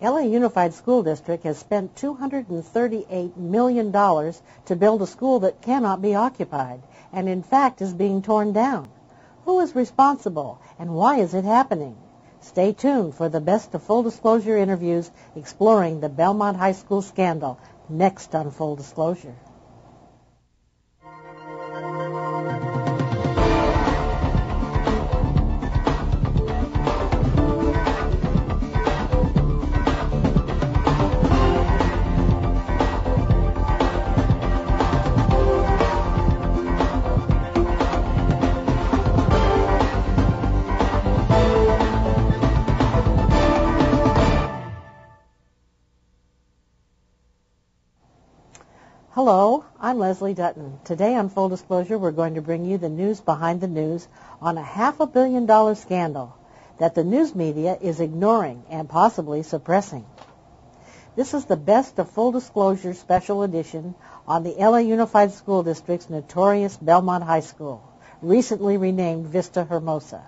LA Unified School District has spent $238 million to build a school that cannot be occupied and in fact is being torn down. Who is responsible and why is it happening? Stay tuned for the best of Full Disclosure interviews exploring the Belmont High School scandal next on Full Disclosure. Hello, I'm Leslie Dutton. Today on Full Disclosure, we're going to bring you the news behind the news on a $500 million scandal that the news media is ignoring and possibly suppressing. This is the best of Full Disclosure special edition on the LA Unified School District's notorious Belmont High School, recently renamed Vista Hermosa.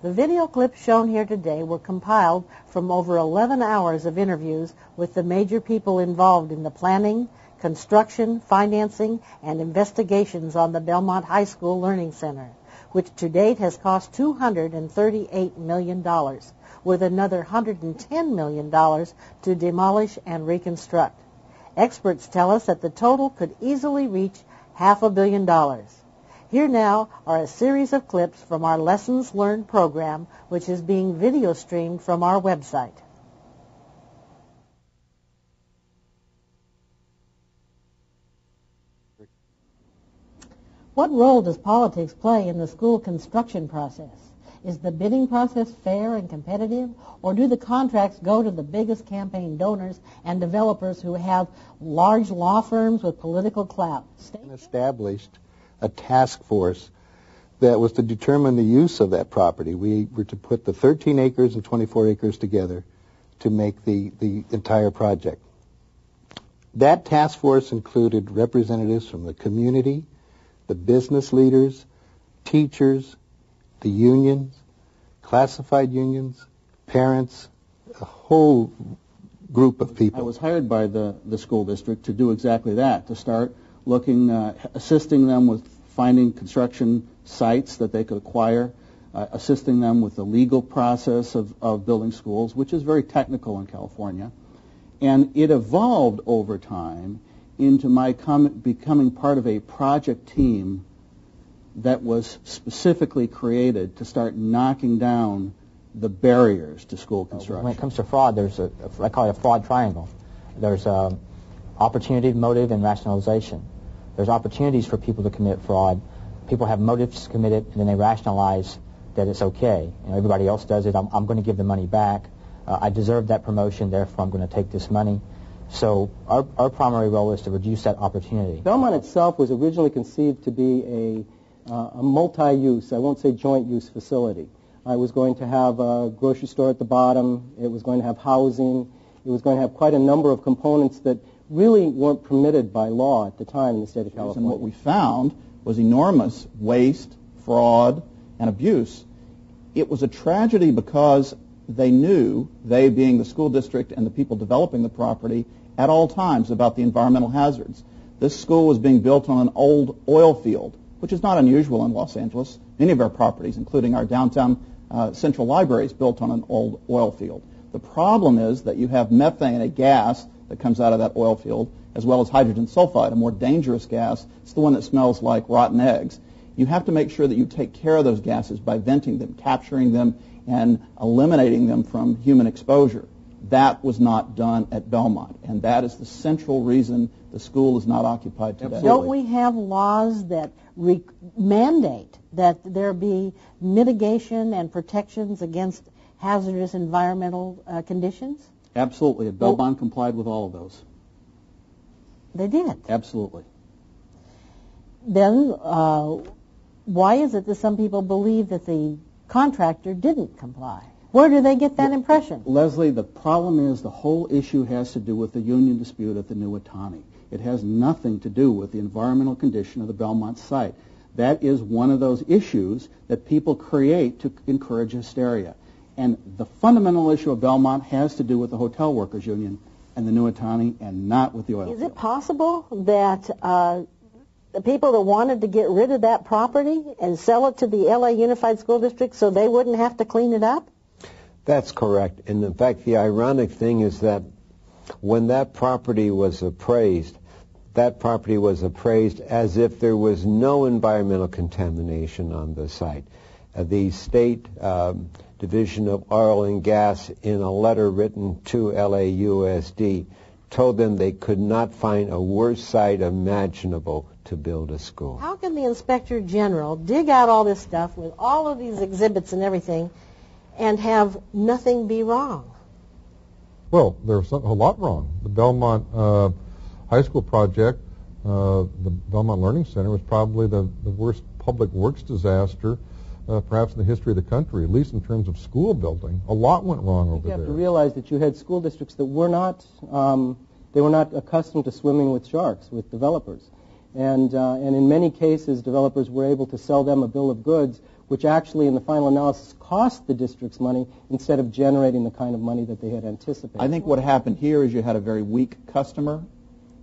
The video clips shown here today were compiled from over 11 hours of interviews with the major people involved in the planning, construction, financing, and investigations on the Belmont High School Learning Center, which to date has cost $238 million, with another $110 million to demolish and reconstruct. Experts tell us that the total could easily reach $500 million. Here now are a series of clips from our Lessons Learned program, which is being video streamed from our website. What role does politics play in the school construction process? Is the bidding process fair and competitive, or do the contracts go to the biggest campaign donors and developers who have large law firms with political clout? Established a task force that was to determine the use of that property. We were to put the 13 acres and 24 acres together to make the entire project. That task force included representatives from the community, the business leaders, teachers, the unions, classified unions, parents, a whole group of people. I was hired by the school district to do exactly that, to start looking, assisting them with finding construction sites that they could acquire, assisting them with the legal process of building schools, which is very technical in California. And it evolved over time into my becoming part of a project team that was specifically created to start knocking down the barriers to school construction. When it comes to fraud, there's I call it a fraud triangle. There's opportunity, motive, and rationalization. There's opportunities for people to commit fraud. People have motives to commit it, and then they rationalize that it's okay. You know, everybody else does it. I'm going to give the money back. I deserve that promotion, therefore I'm going to take this money. So our primary role is to reduce that opportunity. Belmont itself was originally conceived to be a multi-use, I won't say joint-use facility. It was going to have a grocery store at the bottom. It was going to have housing. It was going to have quite a number of components that really weren't permitted by law at the time in the state of California. And what we found was enormous waste, fraud, and abuse. It was a tragedy because they knew, they being the school district and the people developing the property, at all times about the environmental hazards. This school was being built on an old oil field, which is not unusual in Los Angeles. Many of our properties, including our downtown Central Library, is built on an old oil field. The problem is that you have methane, a gas that comes out of that oil field, as well as hydrogen sulfide, a more dangerous gas. It's the one that smells like rotten eggs. You have to make sure that you take care of those gases by venting them, capturing them, and eliminating them from human exposure. That was not done at Belmont, and that is the central reason the school is not occupied today. Absolutely. Don't we have laws that mandate that there be mitigation and protections against hazardous environmental conditions? Absolutely. Belmont complied with all of those. They did? Absolutely. Then why is it that some people believe that the contractor didn't comply? Where do they get that impression? Leslie, the problem is the whole issue has to do with the union dispute at the new Atani. It has nothing to do with the environmental condition of the Belmont site. That is one of those issues that people create to encourage hysteria. And the fundamental issue of Belmont has to do with the Hotel Workers Union and the Nuitani and not with the oil Is field. it possible that the people that wanted to get rid of that property and sell it to the LA Unified School District so they wouldn't have to clean it up? That's correct. And in fact, the ironic thing is that when that property was appraised as if there was no environmental contamination on the site. The state Division of Oil and Gas, in a letter written to LAUSD, told them they could not find a worse site imaginable to build a school. How can the Inspector General dig out all this stuff with all of these exhibits and everything and have nothing be wrong? Well, there's a lot wrong. The Belmont High School project, the Belmont Learning Center, was probably the worst public works disaster perhaps in the history of the country, at least in terms of school building. A lot went wrong over there. You have to realize that you had school districts that were not accustomed to swimming with sharks, with developers. And in many cases, developers were able to sell them a bill of goods, which actually, in the final analysis, cost the districts money instead of generating the kind of money that they had anticipated. I think what happened here is you had a very weak customer.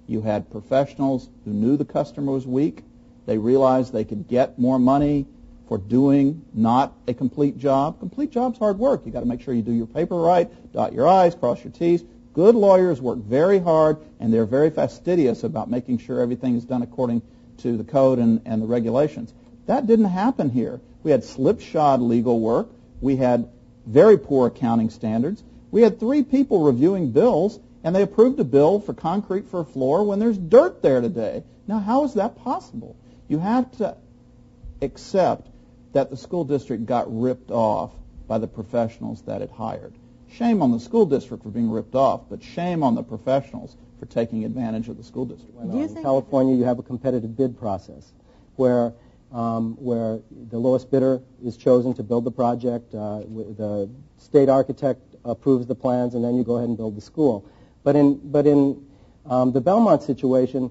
You had professionals who knew the customer was weak. They realized they could get more money for doing not a complete job. Complete job's hard work. You've got to make sure you do your paper right, dot your I's, cross your T's. Good lawyers work very hard, and they're very fastidious about making sure everything is done according to the code and the regulations. That didn't happen here. We had slipshod legal work. We had very poor accounting standards. We had 3 people reviewing bills, and they approved a bill for concrete for a floor when there's dirt there today. Now, how is that possible? You have to accept that the school district got ripped off by the professionals that it hired. Shame on the school district for being ripped off, but shame on the professionals for taking advantage of the school district. In California, you have a competitive bid process where the lowest bidder is chosen to build the project. The state architect approves the plans, and then you go ahead and build the school. But in the Belmont situation,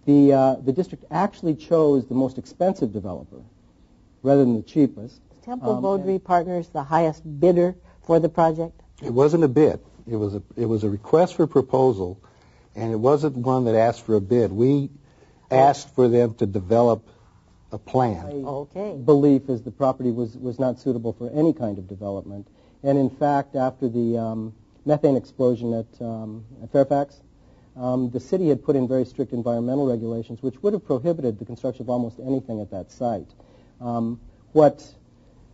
the district actually chose the most expensive developer rather than the cheapest. Temple Beaudry Partners the highest bidder for the project? It wasn't a bid. It was a request for proposal, and it wasn't one that asked for a bid. We asked for them to develop a plan. Belief is the property was not suitable for any kind of development. And in fact, after the methane explosion at Fairfax, the city had put in very strict environmental regulations which would have prohibited the construction of almost anything at that site. What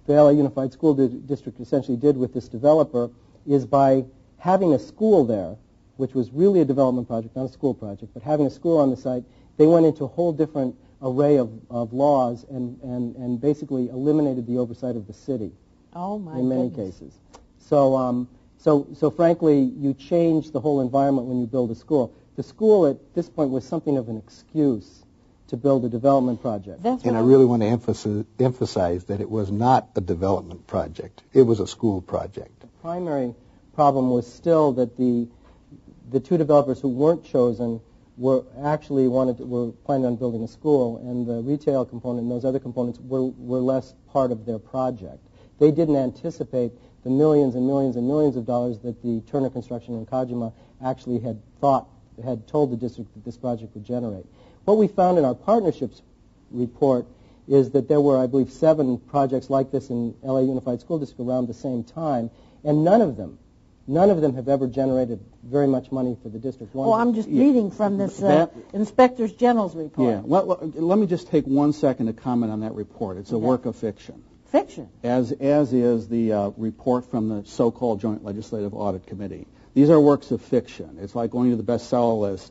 the LA Unified School District essentially did with this developer is by having a school there, which was really a development project, not a school project, but having a school on the site, they went into a whole different array of laws and basically eliminated the oversight of the city. Oh, my in many goodness. cases. So frankly, you change the whole environment when you build a school. The school at this point was something of an excuse to build a development project. And I really want to emphasize that it was not a development project. It was a school project. The primary problem was still that the 2 developers who weren't chosen were planning on building a school, and the retail component and those other components were less part of their project. They didn't anticipate the millions and millions and millions of dollars that the Turner Construction in Kajima actually had told the district that this project would generate. What we found in our partnerships report is that there were, I believe, 7 projects like this in LA Unified School District around the same time, and none of them have ever generated very much money for the district. I'm just reading from this Inspector General's report. Yeah. Well, let me just take 1 second to comment on that report. It's a work of fiction. Fiction? As is the report from the so-called Joint Legislative Audit Committee. These are works of fiction. It's like going to the bestseller list,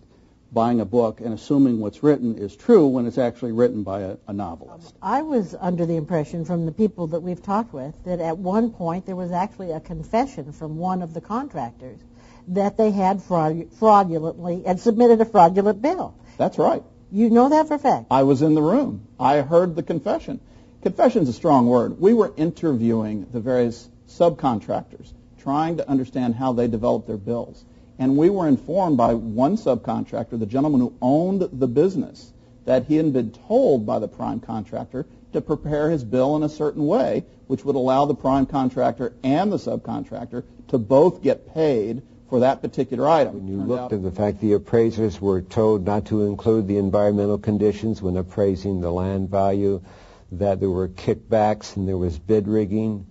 buying a book, and assuming what's written is true when it's actually written by a novelist. I was under the impression from the people that we've talked with that at one point there was actually a confession from one of the contractors that they had fraudulently and submitted a fraudulent bill. That's right. You know that for a fact? I was in the room. I heard the confession. Confession is a strong word. We were interviewing the various subcontractors, trying to understand how they developed their bills. And we were informed by one subcontractor, the gentleman who owned the business, that he had been told by the prime contractor to prepare his bill in a certain way, which would allow the prime contractor and the subcontractor to both get paid for that particular item. When you looked at the fact the appraisers were told not to include the environmental conditions when appraising the land value, that there were kickbacks and there was bid rigging,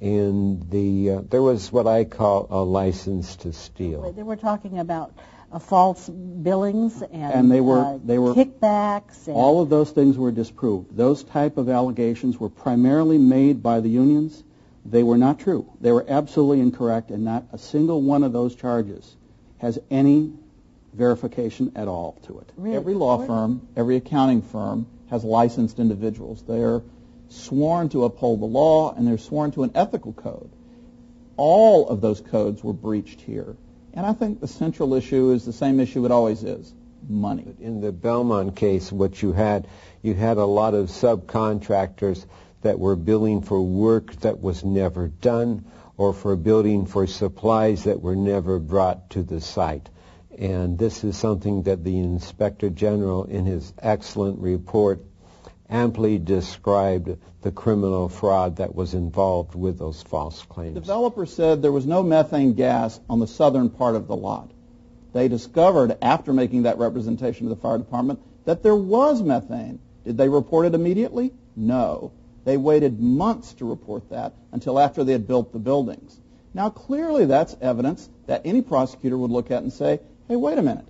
and there was what I call a license to steal. They were talking about false billings And they were kickbacks. And all of those things were disproved. Those type of allegations were primarily made by the unions. They were not true. They were absolutely incorrect, and not a single one of those charges has any verification at all to it. Really? Every law firm, every accounting firm has licensed individuals. They are sworn to uphold the law, and they're sworn to an ethical code. All of those codes were breached here. And I think the central issue is the same issue it always is, money. In the Belmont case, what you had a lot of subcontractors that were billing for work that was never done, or for billing for supplies that were never brought to the site. And this is something that the Inspector General, in his excellent report, amply described the criminal fraud that was involved with those false claims. The developer said there was no methane gas on the southern part of the lot. They discovered, after making that representation to the fire department, that there was methane. Did they report it immediately? No. They waited months to report that until after they had built the buildings. Now, clearly that's evidence that any prosecutor would look at and say, hey, wait a minute.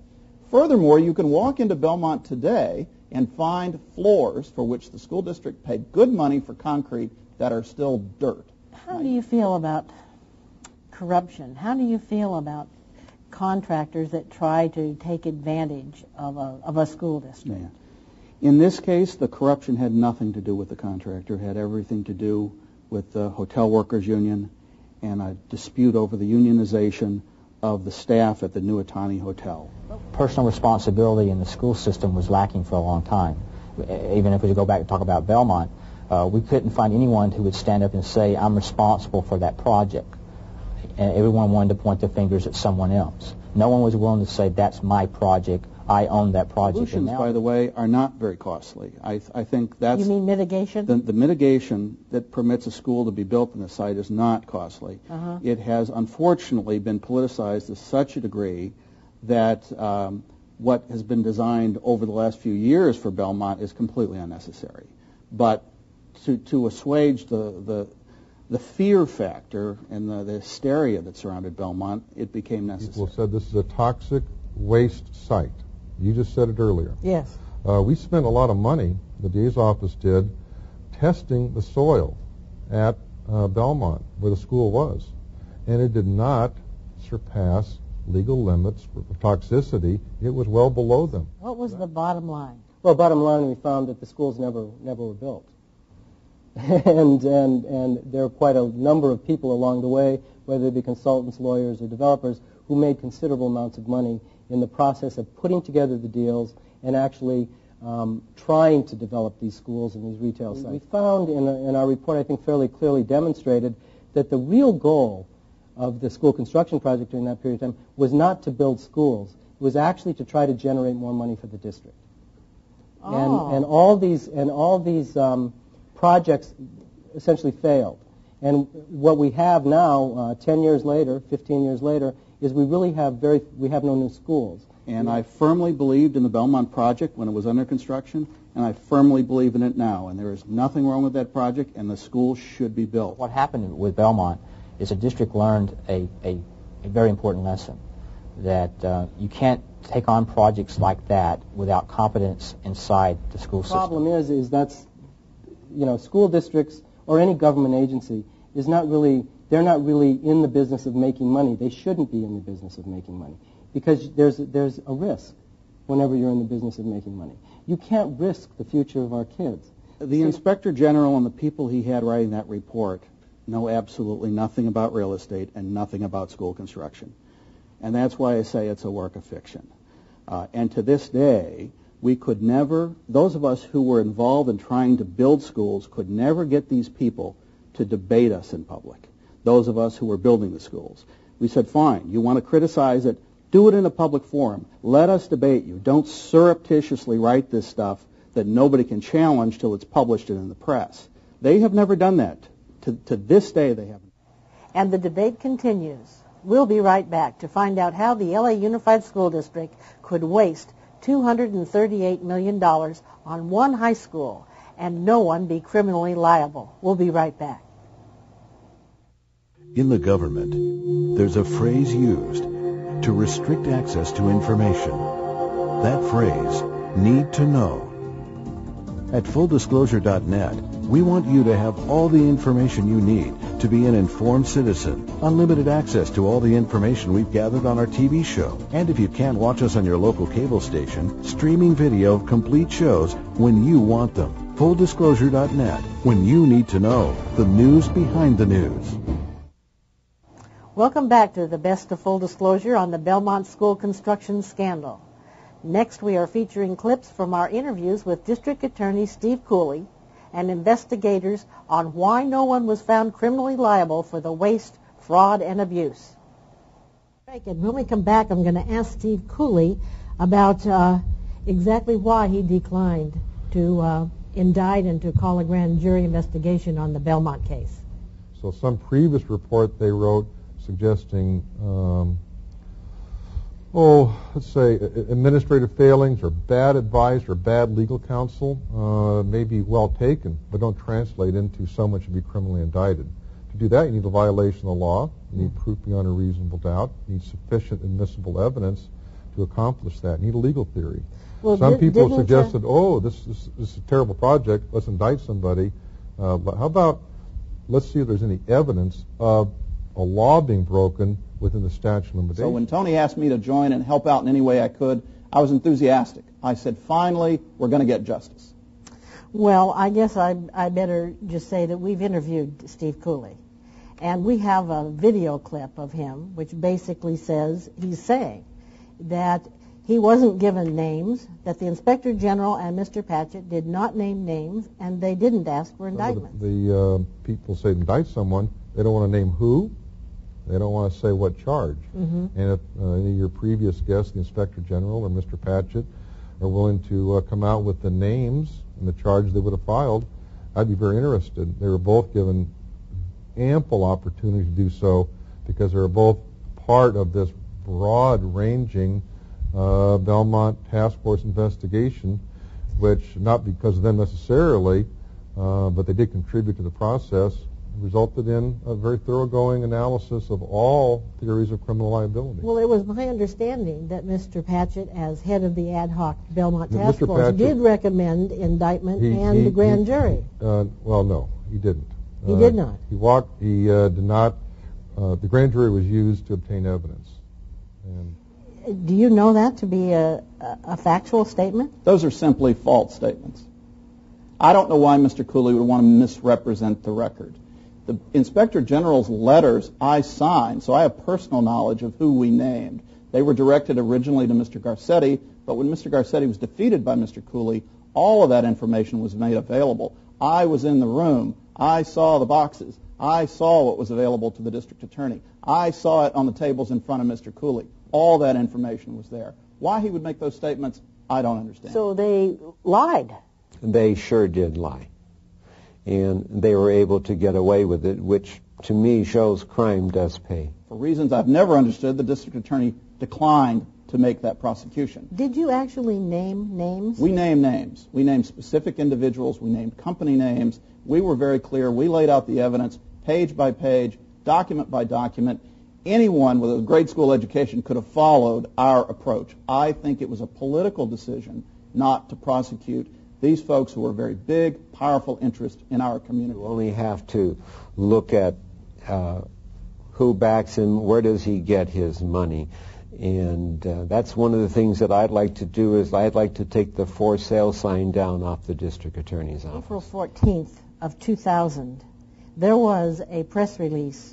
Furthermore, you can walk into Belmont today and find floors for which the school district paid good money for concrete that are still dirt. How do you feel about corruption? How do you feel about contractors that try to take advantage of a school district? Yeah. In this case, the corruption had nothing to do with the contractor. It had everything to do with the hotel workers union and a dispute over the unionization of the staff at the New Atani Hotel. Personal responsibility in the school system was lacking for a long time. Even if we go back and talk about Belmont, we couldn't find anyone who would stand up and say, I'm responsible for that project. And everyone wanted to point their fingers at someone else. No one was willing to say, that's my project, I own that project. Solutions, by the way, are not very costly. I think that's... You mean mitigation? The mitigation that permits a school to be built on the site is not costly. It has unfortunately been politicized to such a degree that what has been designed over the last few years for Belmont is completely unnecessary. But to assuage the fear factor and the hysteria that surrounded Belmont, it became necessary. People said this is a toxic waste site. You just said it earlier. Yes. We spent a lot of money, the DA's office did, testing the soil at Belmont, where the school was. And it did not surpass legal limits for toxicity. It was well below them. What was the bottom line? Well, bottom line, we found that the schools never were built. and there are quite a number of people along the way, whether they be consultants, lawyers, or developers, who made considerable amounts of money in the process of putting together the deals and actually trying to develop these schools and these retail sites. We found in our report, I think fairly clearly demonstrated, that the real goal of the school construction project during that period of time was not to build schools. It was actually to try to generate more money for the district. Oh. And all these projects essentially failed. And what we have now, 10 years later, 15 years later, is we have no new schools. And I firmly believed in the Belmont project when it was under construction, and I firmly believe in it now. And there is nothing wrong with that project, and the school should be built. What happened with Belmont is the district learned a very important lesson, that you can't take on projects like that without competence inside the school system. The problem is that's, school districts or any government agency is not really, they're not really in the business of making money. They shouldn't be in the business of making money, because there's a risk whenever you're in the business of making money. You can't risk the future of our kids. The Inspector General and the people he had writing that report know absolutely nothing about real estate and nothing about school construction. And that's why I say it's a work of fiction. And to this day, we could never, those of us who were involved in trying to build schools could never get these people to debate us in public, those of us who were building the schools. We said, fine, you want to criticize it, Do it in a public forum. Let us debate you. Don't surreptitiously write this stuff that nobody can challenge till it's published in the press. They have never done that. To this day, they haven't. And the debate continues. We'll be right back to find out how the LA Unified School District could waste $238 million on one high school and no one be criminally liable. We'll be right back. In the government, there's a phrase used to restrict access to information. That phrase, need to know. At fulldisclosure.net, we want you to have all the information you need to be an informed citizen, unlimited access to all the information we've gathered on our TV show. And if you can't watch us on your local cable station, streaming video of complete shows when you want them. Fulldisclosure.net, when you need to know, the news behind the news. Welcome back to the Best of Full Disclosure on the Belmont School Construction Scandal. Next, we are featuring clips from our interviews with District Attorney Steve Cooley and investigators on why no one was found criminally liable for the waste, fraud, and abuse. And when we come back, I'm going to ask Steve Cooley about exactly why he declined to indict and to call a grand jury investigation on the Belmont case. So some previous report they wrote suggesting let's say administrative failings or bad advice or bad legal counsel may be well taken, but don't translate into someone should be criminally indicted. To do that, you need a violation of the law, you need proof beyond a reasonable doubt, you need sufficient admissible evidence to accomplish that. You need a legal theory. Well, some people suggested, this is a terrible project, let's indict somebody. How about, let's see if there's any evidence of a law being broken within the statute of limitations. So when Tony asked me to join and help out in any way I could, I was enthusiastic. I said, finally, we're going to get justice. Well, I guess I better just say that we've interviewed Steve Cooley, and we have a video clip of him which basically says, he's saying that he wasn't given names, that the Inspector General and Mr. Patchett did not name names, and they didn't ask for indictments. The people say indict someone, they don't want to name who, they don't want to say what charge. Mm-hmm. And if any of your previous guests, the Inspector General or Mr. Patchett, are willing to come out with the names and the charge they would have filed, I'd be very interested. They were both given ample opportunity to do so because they were both part of this broad-ranging Belmont Task Force investigation, which, not because of them necessarily, but they did contribute to the process, resulted in a very thoroughgoing analysis of all theories of criminal liability. Well, it was my understanding that Mr. Patchett, as head of the ad hoc Belmont Mr. Task Force, Patchett, did recommend indictment and the grand jury. Well, no, he didn't. He did not. He did not. The grand jury was used to obtain evidence. And do you know that to be a factual statement? Those are simply false statements. I don't know why Mr. Cooley would want to misrepresent the record. The Inspector General's letters I signed, so I have personal knowledge of who we named. They were directed originally to Mr. Garcetti, but when Mr. Garcetti was defeated by Mr. Cooley, all of that information was made available. I was in the room. I saw the boxes. I saw what was available to the district attorney. I saw it on the tables in front of Mr. Cooley. All that information was there. Why he would make those statements, I don't understand. So they lied. They sure did lie. And they were able to get away with it, which to me shows crime does pay. For reasons I've never understood, the district attorney declined to make that prosecution. Did you actually name names? We named names. We named specific individuals. We named company names. We were very clear. We laid out the evidence page by page, document by document. Anyone with a grade school education could have followed our approach. I think it was a political decision not to prosecute these folks who are very big, powerful interest in our community. You only have to look at who backs him, where does he get his money. And that's one of the things that I'd like to do is I'd like to take the for sale sign down off the district attorney's office. April 14th of 2000, there was a press release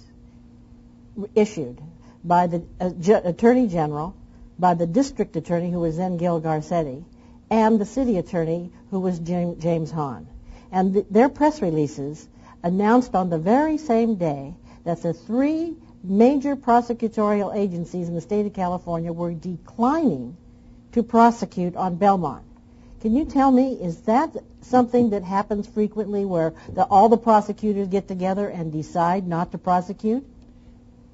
issued by the Attorney General, by the district attorney who was then Gil Garcetti, and the city attorney who was James Hahn. And their press releases announced on the very same day that the three major prosecutorial agencies in the state of California were declining to prosecute on Belmont. Can you tell me, is that something that happens frequently where all the prosecutors get together and decide not to prosecute?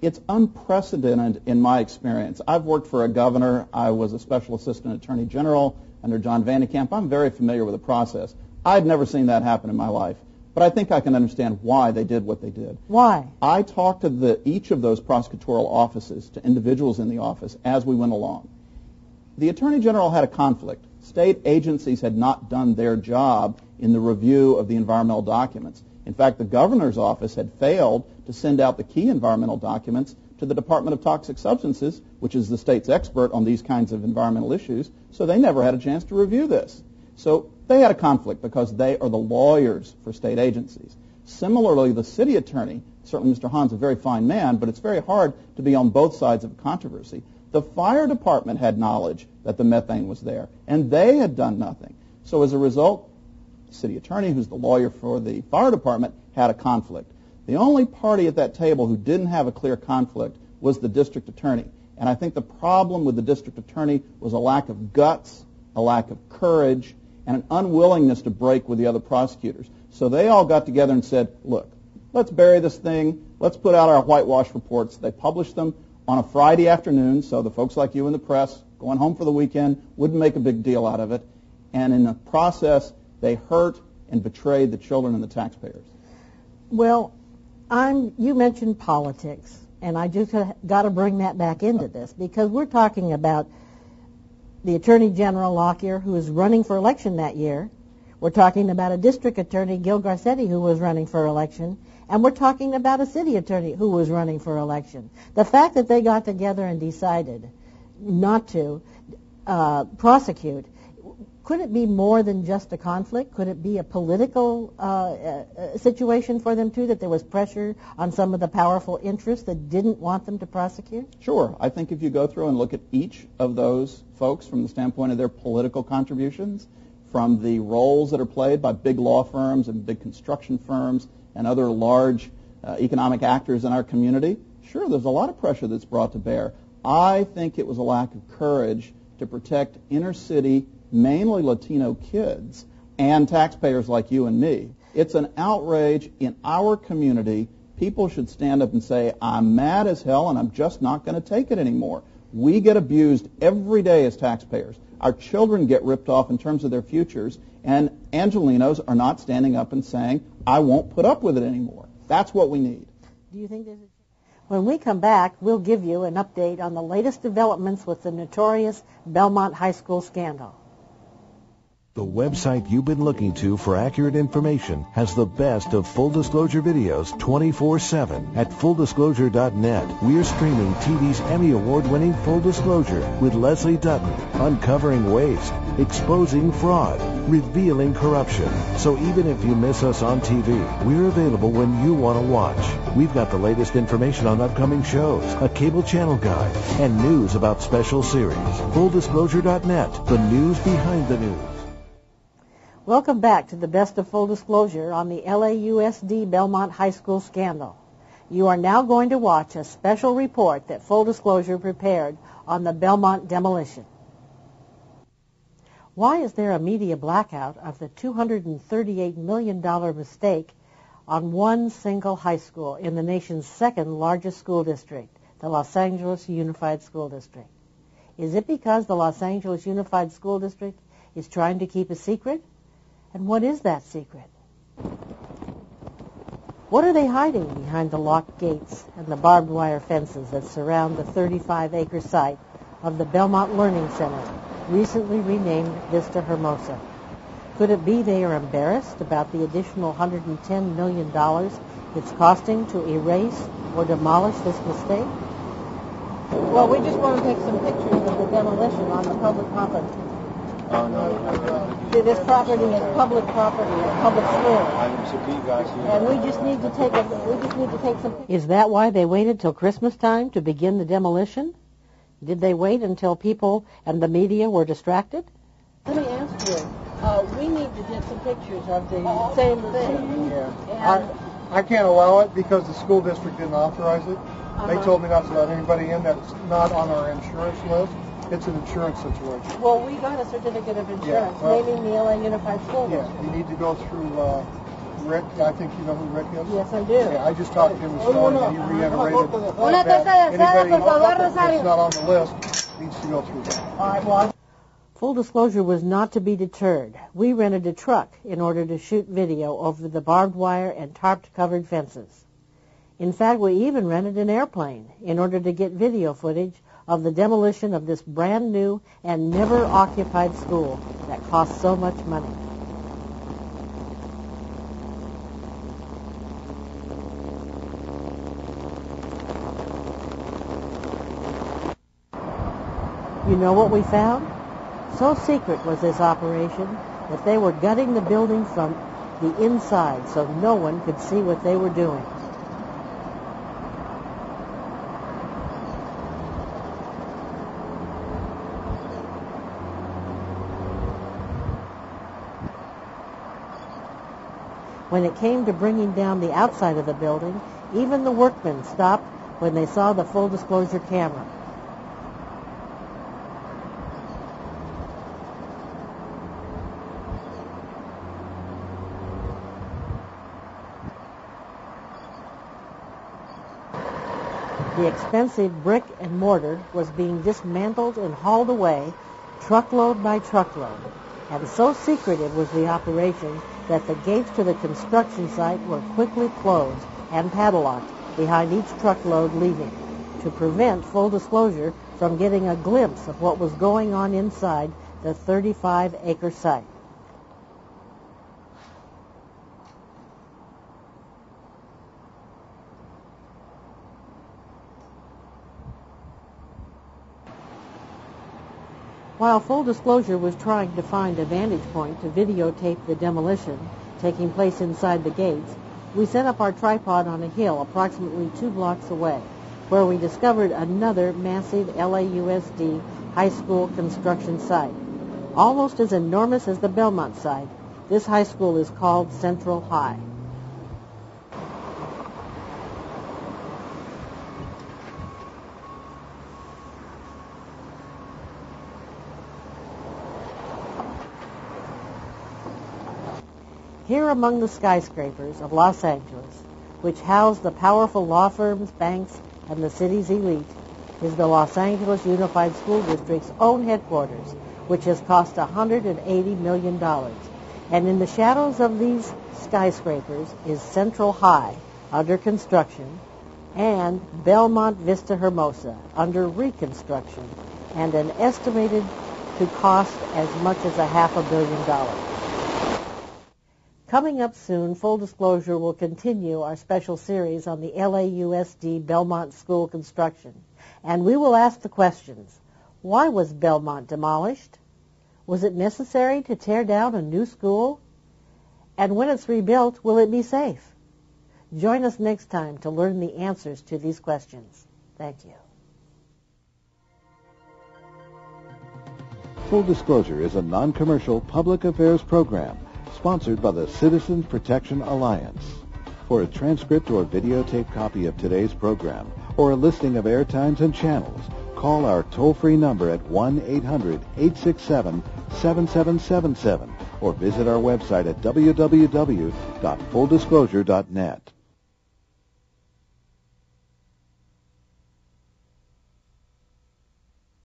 It's unprecedented in my experience. I've worked for a governor. I was a special assistant attorney general under John Vandekamp. I'm very familiar with the process. I'd never seen that happen in my life, but I think I can understand why they did what they did. Why? I talked to each of those prosecutorial offices, to individuals in the office, as we went along. The attorney general had a conflict. State agencies had not done their job in the review of the environmental documents. In fact, the governor's office had failed to send out the key environmental documents to the Department of Toxic Substances, which is the state's expert on these kinds of environmental issues, so they never had a chance to review this. So they had a conflict because they are the lawyers for state agencies. Similarly, the city attorney, certainly Mr. Hahn's a very fine man, but it's very hard to be on both sides of a controversy. The fire department had knowledge that the methane was there, and they had done nothing. So as a result, the city attorney, who's the lawyer for the fire department, had a conflict. The only party at that table who didn't have a clear conflict was the district attorney. And I think the problem with the district attorney was a lack of guts, a lack of courage, and an unwillingness to break with the other prosecutors. So they all got together and said, look, let's bury this thing. Let's put out our whitewash reports. They published them on a Friday afternoon, so the folks like you in the press going home for the weekend wouldn't make a big deal out of it. And in the process, they hurt and betrayed the children and the taxpayers. Well, you mentioned politics, and I just got to bring that back into this, because we're talking about the Attorney General Lockyer, who is running for election that year. We're talking about a district attorney, Gil Garcetti, who was running for election. And we're talking about a city attorney who was running for election. The fact that they got together and decided not to prosecute, could it be more than just a conflict? Could it be a political situation for them, too, that there was pressure on some of the powerful interests that didn't want them to prosecute? Sure. I think if you go through and look at each of those folks from the standpoint of their political contributions, from the roles that are played by big law firms and big construction firms and other large economic actors in our community, sure, there's a lot of pressure that's brought to bear. I think it was a lack of courage to protect inner city, mainly Latino kids and taxpayers like you and me. It's an outrage in our community. People should stand up and say, I'm mad as hell and I'm just not going to take it anymore. We get abused every day as taxpayers. Our children get ripped off in terms of their futures, and Angelinos are not standing up and saying, I won't put up with it anymore. That's what we need. Do you think there's When we come back, we'll give you an update on the latest developments with the notorious Belmont High School scandal. The website you've been looking to for accurate information has the best of Full Disclosure videos 24/7 at fulldisclosure.net. We're streaming TV's Emmy Award-winning Full Disclosure with Leslie Dutton, uncovering waste, exposing fraud, revealing corruption. So even if you miss us on TV, we're available when you want to watch. We've got the latest information on upcoming shows, a cable channel guide, and news about special series. fulldisclosure.net, the news behind the news. Welcome back to the best of Full Disclosure on the LAUSD Belmont High School scandal. You are now going to watch a special report that Full Disclosure prepared on the Belmont demolition. Why is there a media blackout of the $238 million mistake on one single high school in the nation's second largest school district, the Los Angeles Unified School District? Is it because the Los Angeles Unified School District is trying to keep a secret? And what is that secret? What are they hiding behind the locked gates and the barbed wire fences that surround the 35-acre site of the Belmont Learning Center, recently renamed Vista Hermosa? Could it be they are embarrassed about the additional $110 million it's costing to erase or demolish this mistake? Well, we just want to take some pictures of the demolition on the public property. This property is public property, a public school. And we just need to take some pictures. Is that why they waited till Christmas time to begin the demolition? Did they wait until people and the media were distracted? Let me ask you, we need to get some pictures of the same thing. Yeah. I can't allow it because the school district didn't authorize it. They told me not to let anybody in that's not on our insurance list. It's an insurance situation. Well, we got a certificate of insurance, naming the LA Unified School District. Yeah, you need to go through Rick. I think you know who Rick is. Yes, I do. Yeah, I just talked to him this morning, and he reiterated that anybody that's not on the list needs to go through that. All right, well, full disclosure was not to be deterred. We rented a truck in order to shoot video over the barbed wire and tarp-covered fences. In fact, we even rented an airplane in order to get video footage of the demolition of this brand new and never occupied school that cost so much money. You know what we found? So secret was this operation that they were gutting the building from the inside so no one could see what they were doing. When it came to bringing down the outside of the building, even the workmen stopped when they saw the full disclosure camera. The expensive brick and mortar was being dismantled and hauled away, truckload by truckload. And so secretive was the operation that the gates to the construction site were quickly closed and padlocked behind each truckload leaving to prevent full disclosure from getting a glimpse of what was going on inside the 35-acre site. While Full Disclosure was trying to find a vantage point to videotape the demolition taking place inside the gates, we set up our tripod on a hill approximately 2 blocks away, where we discovered another massive LAUSD high school construction site. Almost as enormous as the Belmont site, this high school is called Central High. Here among the skyscrapers of Los Angeles, which house the powerful law firms, banks, and the city's elite, is the Los Angeles Unified School District's own headquarters, which has cost $180 million. And in the shadows of these skyscrapers is Central High, under construction, and Belmont Vista Hermosa, under reconstruction, and an estimated to cost as much as $500 million. Coming up soon, Full Disclosure will continue our special series on the LAUSD Belmont School construction. And we will ask the questions. Why was Belmont demolished? Was it necessary to tear down a new school? And when it's rebuilt, will it be safe? Join us next time to learn the answers to these questions. Thank you. Full Disclosure is a non-commercial public affairs program sponsored by the Citizens Protection Alliance. For a transcript or videotape copy of today's program or a listing of airtimes and channels, call our toll-free number at 1-800-867-7777 or visit our website at www.fulldisclosure.net.